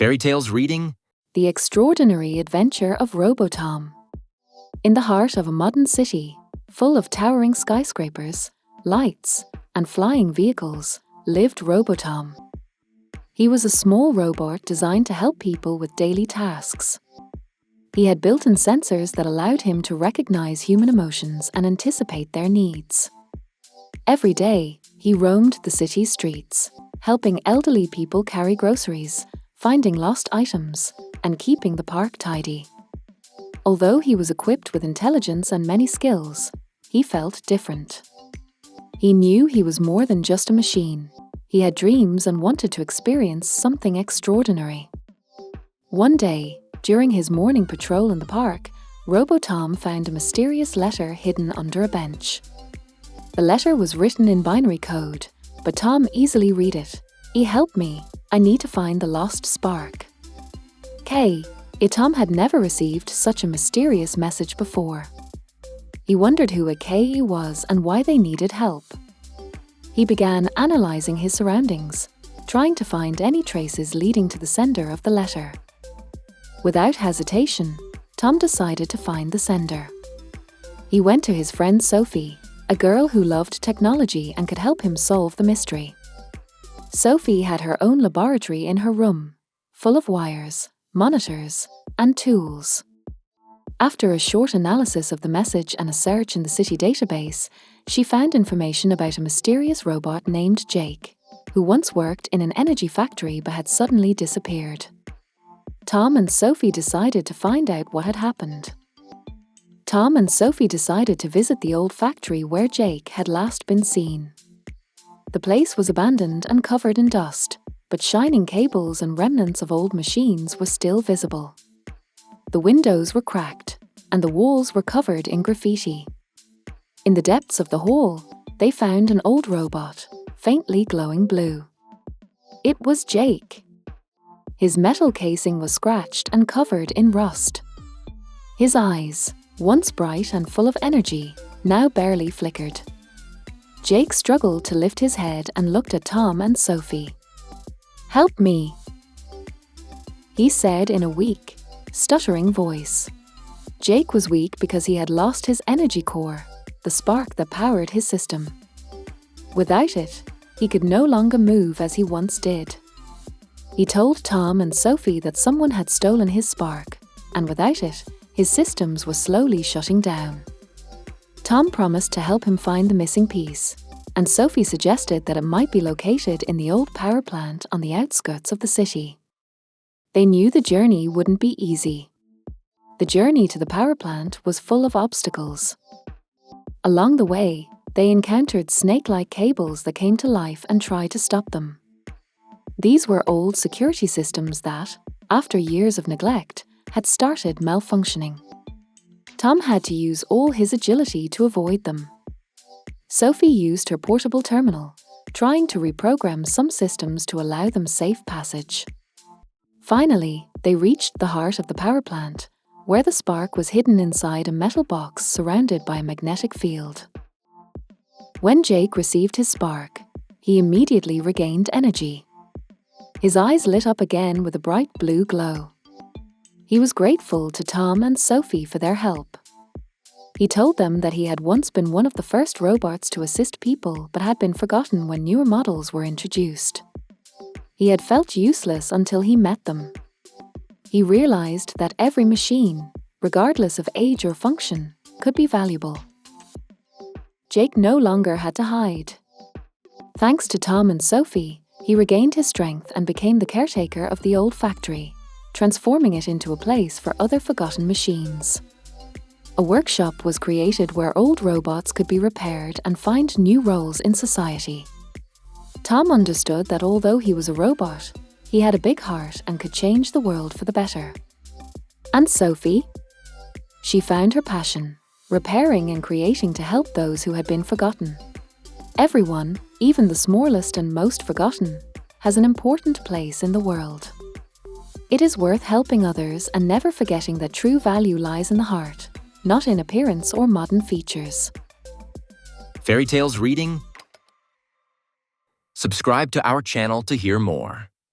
Fairy Tales reading The Extraordinary Adventure of Robo-Tom. In the heart of a modern city, full of towering skyscrapers, lights, and flying vehicles, lived Robo-Tom. He was a small robot designed to help people with daily tasks. He had built-in sensors that allowed him to recognize human emotions and anticipate their needs. Every day, he roamed the city streets, helping elderly people carry groceries, finding lost items, and keeping the park tidy. Although he was equipped with intelligence and many skills, he felt different. He knew he was more than just a machine. He had dreams and wanted to experience something extraordinary. One day, during his morning patrol in the park, Robo-Tom found a mysterious letter hidden under a bench. The letter was written in binary code, but Tom easily read it. "Help me, I need to find the lost spark." Tom had never received such a mysterious message before. He wondered who a K was and why they needed help. He began analyzing his surroundings, trying to find any traces leading to the sender of the letter. Without hesitation, Tom decided to find the sender. He went to his friend Sophie, a girl who loved technology and could help him solve the mystery. Sophie had her own laboratory in her room, full of wires, monitors, and tools. After a short analysis of the message and a search in the city database, she found information about a mysterious robot named Jake, who once worked in an energy factory but had suddenly disappeared. Tom and Sophie decided to find out what had happened. Tom and Sophie decided to visit the old factory where Jake had last been seen. The place was abandoned and covered in dust, but shining cables and remnants of old machines were still visible. The windows were cracked, and the walls were covered in graffiti. In the depths of the hall, they found an old robot, faintly glowing blue. It was Jake. His metal casing was scratched and covered in rust. His eyes, once bright and full of energy, now barely flickered. Jake struggled to lift his head and looked at Tom and Sophie. "Help me," he said in a weak, stuttering voice. Jake was weak because he had lost his energy core, the spark that powered his system. Without it, he could no longer move as he once did. He told Tom and Sophie that someone had stolen his spark, and without it, his systems were slowly shutting down. Tom promised to help him find the missing piece, and Sophie suggested that it might be located in the old power plant on the outskirts of the city. They knew the journey wouldn't be easy. The journey to the power plant was full of obstacles. Along the way, they encountered snake-like cables that came to life and tried to stop them. These were old security systems that, after years of neglect, had started malfunctioning. Tom had to use all his agility to avoid them. Sophie used her portable terminal, trying to reprogram some systems to allow them safe passage. Finally, they reached the heart of the power plant, where the spark was hidden inside a metal box surrounded by a magnetic field. When Jake received his spark, he immediately regained energy. His eyes lit up again with a bright blue glow. He was grateful to Tom and Sophie for their help. He told them that he had once been one of the first robots to assist people but had been forgotten when newer models were introduced. He had felt useless until he met them. He realized that every machine, regardless of age or function, could be valuable. Jake no longer had to hide. Thanks to Tom and Sophie, he regained his strength and became the caretaker of the old factory, transforming it into a place for other forgotten machines. A workshop was created where old robots could be repaired and find new roles in society. Tom understood that although he was a robot, he had a big heart and could change the world for the better. And Sophie? She found her passion, repairing and creating to help those who had been forgotten. Everyone, even the smallest and most forgotten, has an important place in the world. It is worth helping others and never forgetting that true value lies in the heart, not in appearance or modern features. Fairy Tales reading. Subscribe to our channel to hear more.